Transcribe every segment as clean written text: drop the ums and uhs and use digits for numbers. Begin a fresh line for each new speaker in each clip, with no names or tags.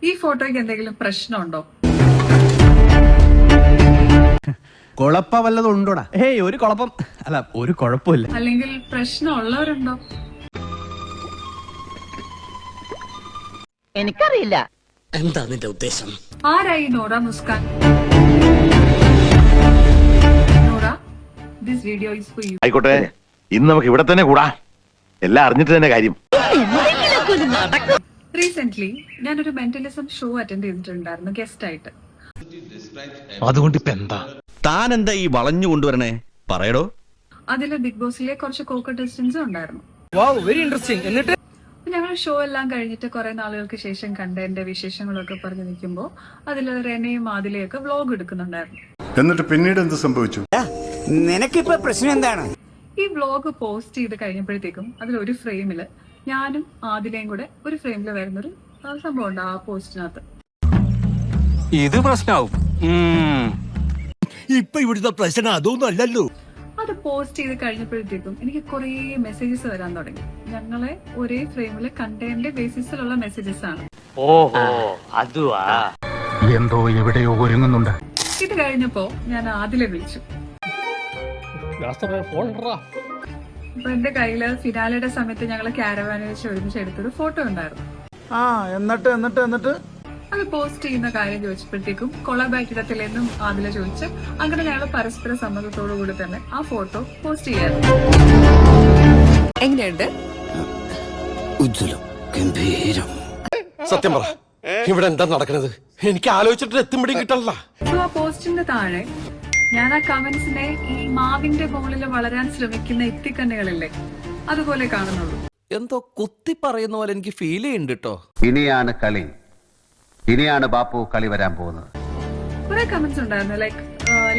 ഈ ഫോട്ടോയ്ക്ക് എന്തെങ്കിലും പ്രശ്നമുണ്ടോ?
കുഴപ്പ വല്ലതും ഉണ്ടോടാ?
ഹേയ്, ഒരു കുഴപ്പം അല്ല, ഒരു കുഴപ്പമില്ല.
അല്ലെങ്കിൽ പ്രശ്നമുള്ളവരുണ്ടോ?
എനിക്കറിയില്ല.
എന്താ നിന്റെ ഉദ്ദേശം?
ആരായി Nora Muskan? Nora, this video is for you.
ആയിക്കോട്ടെ, ഇന്ന് നമുക്ക് ഇവിടെ തന്നെ കൂടാ. എല്ലാം അറിഞ്ഞിട്ട് തന്നെ കാര്യം.
റീസെന്റ് ഞാനൊരു മെന്റലിസം ഷോ അറ്റൻഡ് ചെയ്തിട്ടുണ്ടായിരുന്നു ഗസ്റ്റ് ആയിട്ട്.
അതുകൊണ്ട് ഇപ്പൊ എന്താ താൻ എന്താ ഈ വളഞ്ഞു കൊണ്ടുവരണേ? പറയടോ.
അതില് ബിഗ് ബോസിലെ കുറച്ച് കോക്കട്ടസ്റ്റൻസും ഉണ്ടായിരുന്നു.
Very interesting. എന്നിട്ട്
ഞങ്ങൾ ഷോ എല്ലാം കഴിഞ്ഞിട്ട് കുറെ നാളുകൾക്ക് ശേഷം കണ്ട എന്റെ വിശേഷങ്ങളൊക്കെ പറഞ്ഞു നിൽക്കുമ്പോ അതില് റെനയും ആദിലയൊക്കെ വ്ലോഗ് എടുക്കുന്നുണ്ടായിരുന്നു.
എന്നിട്ട് പിന്നീട് എന്ത് സംഭവിച്ചു?
നിനക്കിപ്പോ പ്രശ്നം എന്താണ്?
ഈ വ്ലോഗ് പോസ്റ്റ് ചെയ്ത് കഴിഞ്ഞപ്പോഴത്തേക്കും അതിലൊരു ഫ്രെയിമില് ഞാനും ആദിലയും കൂടെ ഒരു ഫ്രെയിമില് വരുന്നൊരു സംഭവം ഉണ്ട് ആ പോസ്റ്റിനകത്ത്.
ഇത് പ്രശ്നമാവും.
ഇപ്പൊ ഇവിടുത്തെ പ്രശ്നം അതൊന്നും അല്ലല്ലോ.
അത് പോസ്റ്റ് ചെയ്ത് കഴിഞ്ഞപ്പോഴത്തേക്കും എനിക്ക് കുറെ മെസ്സേജസ് വരാൻ തുടങ്ങി. ഞങ്ങളെ ഒരേ ഫ്രെയിമില് കണ്ടതിന്റെ ബേസിസിലുള്ള മെസ്സേജസ് ആണ്.
എന്തോ എവിടെയോ ഒരുങ്ങുന്നുണ്ട്.
ഇത് കഴിഞ്ഞപ്പോ ഞാൻ ആദിലെ വിളിച്ചു. അപ്പൊ എന്റെ കയ്യില് ഫിനാലയുടെ സമയത്ത് ഞങ്ങള് ക്യാരവാനിൽ വെച്ച് ഒരുമിച്ച് എടുത്തൊരു ഫോട്ടോ ഉണ്ടായിരുന്നു.
എന്നിട്ട്
അത് പോസ്റ്റ് ചെയ്യുന്ന കാര്യം ചോദിച്ചപ്പോഴത്തേക്കും കൊളാബാറ്റിടത്തിലെന്നും ആദില ചോദിച്ച് അങ്ങനെ ഞങ്ങൾ പരസ്പര സമ്മതത്തോടു കൂടി തന്നെ ആ ഫോട്ടോ പോസ്റ്റ് ചെയ്യാറുണ്ട്.
എങ്ങനെയുണ്ട്?
ഉജ്ജ്വലം, ഗംഭീരം. സത്യം പറ, ഇവിടെ എന്താ നടക്കുന്നത്? എനിക്ക് ആലോചിച്ചിട്ട് എത്തുമ്പോഴും കിട്ടണല്ല.
സോ ആ പോസ്റ്റിന്റെ താഴെ ഞാൻ ആ കമന്റ്സിനെ ഈ മാവിന്റെ മുകളിൽ വളരാൻ ശ്രമിക്കുന്ന എത്തിക്കണ്ണികളില്ലേ അതുപോലെ കാണുന്നുള്ളൂ.
എന്തോ കുത്തി പറയുന്ന പോലെ എനിക്ക് ഫീൽ ചെയ്യുന്നുണ്ട് കേട്ടോ.
ഇനിയാണ് കളി. ഇനിയാണ് ബാപ്പു കളി വരാൻ പോകുന്നത്.
കുറെ കമന്റ്സ് ഉണ്ടായിരുന്നു. ലൈക്ക്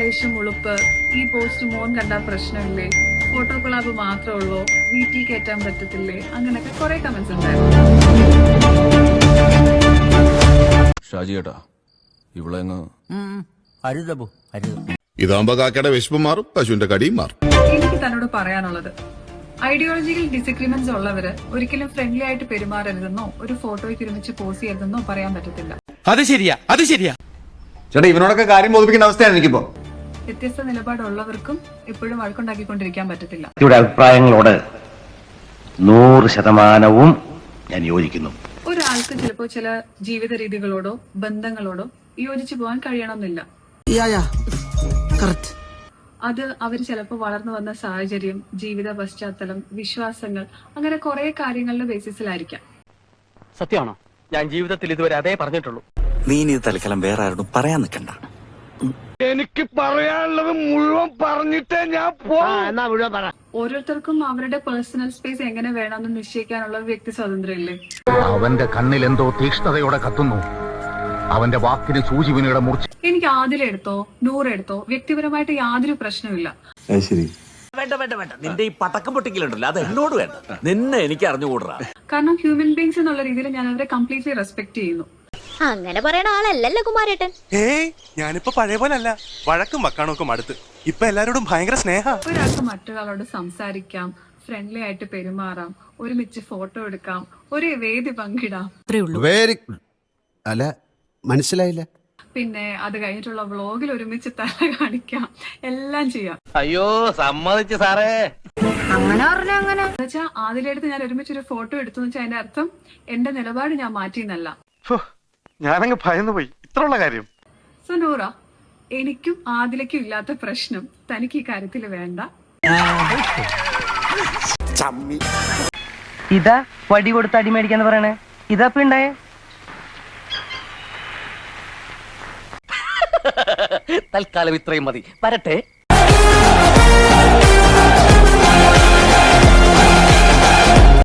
ലേശം ഉളുപ്പ്, ഈ പോസ്റ്റ് മോൻ കണ്ടാ പ്രശ്നമില്ലേ, ഫോട്ടോ കൊളാബ് മാത്രമേ ഉള്ളൂ, വീട്ടിൽ കയറ്റാൻ പറ്റത്തില്ലേ, അങ്ങനെയൊക്കെ കുറെ കമന്റ്സ് ഉണ്ടായിരുന്നു.
ഷാജി കേട്ടാ, ഇവിടെ
ഇതാകുമ്പോ കാക്കയുടെ വിശപ്പ് മാറും, പശുവിന്റെ കടിയും മാറും.
എനിക്ക് തന്നോട് പറയാനുള്ളത്, ഐഡിയോളജിക്കൽ ഡിസഗ്രിമെന്റ്സ് ഉള്ളവര് ഒരിക്കലും ഫ്രണ്ട്ലി ആയിട്ട് പെരുമാറരുതെന്നോ ഒരു ഫോട്ടോയ്ക്ക് ഒരുമിച്ച് പോസ്റ്റ് ചെയ്യരുതെന്നോ പറയാൻ പറ്റത്തില്ല.
അത് ശരിയാ.
ചേട്ടാ, ഇവനോടൊക്കെ കാര്യം ബോധിപ്പിക്കേണ്ട അവസ്ഥയാണ് എനിക്കിപ്പോ.
വ്യത്യസ്ത നിലപാടുള്ളവർക്കും എപ്പോഴും വഴക്കുണ്ടാക്കിക്കൊണ്ടിരിക്കാൻ പറ്റത്തില്ല.
ഇവിടെ അഭിപ്രായങ്ങളോട് 100% ഞാൻ യോജിക്കുന്നു.
ഒരാൾക്ക് ചിലപ്പോ ചില ജീവിത രീതികളോടോ ബന്ധങ്ങളോടോ യോജിച്ചു പോകാൻ കഴിയണമെന്നില്ല. അത് അവർ ചിലപ്പോൾ വളർന്നു വന്ന സാഹചര്യം, ജീവിത പശ്ചാത്തലം, വിശ്വാസങ്ങൾ, അങ്ങനെ കുറെ കാര്യങ്ങളുടെ ബേസിസിലായിരിക്കാം.
സത്യമാണോ? ഞാൻ ജീവിതത്തിൽ ഇതുവരെ അതേ പറഞ്ഞിട്ടുള്ളൂ.
നീ ഇത് തൽക്കാലം വേറെ ആരോടും പറയാൻ നിൽക്കണ്ട.
എനിക്ക് പറയാനുള്ളത് മുഴുവൻ പറഞ്ഞിട്ടേ ഞാൻ
ഓരോരുത്തർക്കും അവരുടെ പേഴ്സണൽ സ്പേസ് എങ്ങനെ വേണമെന്ന് നിശ്ചയിക്കാനുള്ള വ്യക്തി സ്വാതന്ത്ര്യം ഇല്ലേ?
അവന്റെ കണ്ണിൽ എന്തോ തീക്ഷ്ണതയോടെ കത്തുന്നു. അവന്റെ വാക്കിന് സൂചിവിനയുടെ മൂർച്ച.
എനിക്ക് ആദിലെടുത്തോ നൂറെടുത്തോ വ്യക്തിപരമായിട്ട് യാതൊരു പ്രശ്നമില്ല.
വേണ്ട, നിന്റെ ഈ പടക്കം പൊട്ടിക്കലുണ്ടല്ലോ, അത് എന്നോട് വേണ്ട. നിന്നെ എനിക്ക് അറിഞ്ഞുകൂടാ.
കാരണം ഹ്യൂമൻ ബീങ്സ് എന്നുള്ള രീതിയിൽ ഞാൻ അവരെ കംപ്ലീറ്റ്ലി റെസ്പെക്ട് ചെയ്യുന്നു.
അങ്ങനെ പറയണ ആളല്ലല്ലോ കുമാരേട്ടൻ.
ഞാനിപ്പോ പഴയ പോലെ അല്ല, വഴക്കും വക്കാണൊക്കെ അടുത്ത്. ഇപ്പൊ എല്ലാരോടും ഭയങ്കര സ്നേഹ.
ഒരാൾക്ക് മറ്റൊരാളോട് സംസാരിക്കാം, ഫ്രണ്ട്ലി ആയിട്ട് പെരുമാറാം, ഒരുമിച്ച് ഫോട്ടോ എടുക്കാം, ഒരേ വേദി പങ്കിടാം.
വെരി അല്ല, മനസ്സിലായില്ല.
പിന്നെ അത് കഴിഞ്ഞിട്ടുള്ള വ്ളോഗിൽ ഒരുമിച്ച് തല കാണിക്കാം, എല്ലാം ചെയ്യാം.
അയ്യോ, സമ്മതിച്ചു സാറേ.
എന്നുവെച്ചാൽ ആദിലെടുത്ത് ഞാൻ ഒരുമിച്ച് ഒരു ഫോട്ടോ എടുത്തു വെച്ചാൽ അതിന്റെ അർത്ഥം എന്റെ നിലപാട് ഞാൻ മാറ്റിയെന്നല്ല.
ഞാനങ്ങ് ഭയന്നു പോയി. ഇത്രയുള്ള കാര്യം.
സോ നൂറ, എനിക്കും ആദിലേക്കും ഇല്ലാത്ത പ്രശ്നം തനിക്ക് ഈ കാര്യത്തിൽ വേണ്ട.
ഇതാ വടി കൊടുത്ത് അടി മേടിക്കാന്ന് പറയണേ. ഇതാപ്പ ഉണ്ടായേ.
തൽക്കാലം ഇത്രയും മതി. വരട്ടെ.